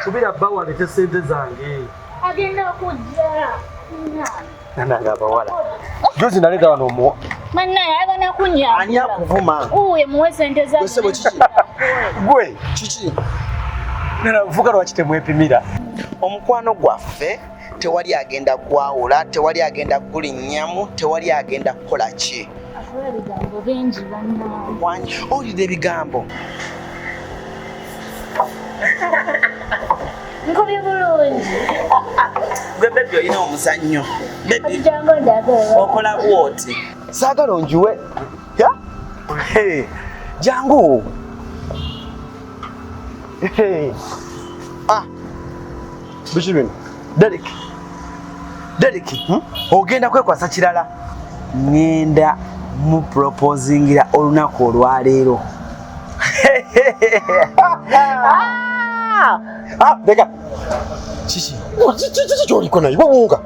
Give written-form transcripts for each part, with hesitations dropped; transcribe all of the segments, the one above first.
Subira bawa lete sente zange. Agenda kujja. Nanga bawala. Jozi naleta wano mo. Manna yagana kunya. Ani akuvuma. Uye muwe sente zange. Wesebo chichi. Gwe chichi. Nana vuka lwakite mwepimira. Omukwano gwaffe tewali agenda kwawula, tewali agenda kulinnyamu, tewali agenda kukola ki. Akola ebigambo bingi bannange. Wanyi owulira ebigambo. Nkubye bulungi. Gwe bebi olina omuzannyo. Bebi Jango ndagala. okola bwoti. Saagala onjuwe. Ya? Hey. Jangu. Hey. Ah. Bishimini. Derek. Ogenda kwekwasa kirala. Ngenda mu proposingira olunaku olwaleero. Dega. Chichi. Chichi choliko nayo wonga.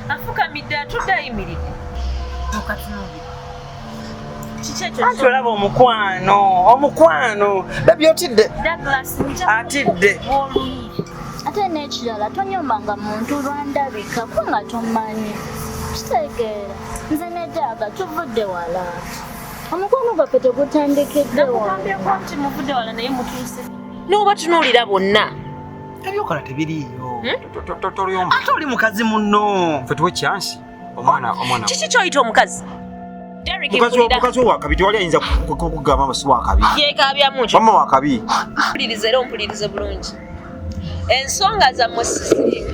Afukamidde atudde ayimiridde. Mukatunumbi. Chichecho. Atulaba omukwano. Bebi otidde. Douglas Atidde. Ate n'ekirala tonyomanga muntu lwandabika kubanga tomanyi. Kitegeera nze ne Daga tuvudde wala. Omukwano gwaffe tegutandikiddde wala. Nakugambyeko nti muvudde wala naye mutuuse. N'oba tunuulira bonna. Ebyokola tebiriiyo. Tolyomba. Ate oli mukazi munno. Ffe tuwe chance. Omwana. Kiki ky'oyita omukazi? Derek mpulira. Mukazi wakabi tewali ayinza kugamba masi wakabi. Yeekabyamu ki? Mama wakabi. Mpulirize era ompulirize bulungi. Ensonga zammwe sisirimu.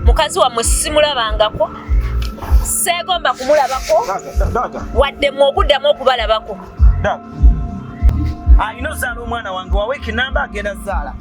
Mukazi wammwe simulabangako. Seegomba kumulabako. Dada. Wadde mmwe okuddamu okubalabako. Dada. Alina ozaala omwana wange waweeki namba agenda zaala.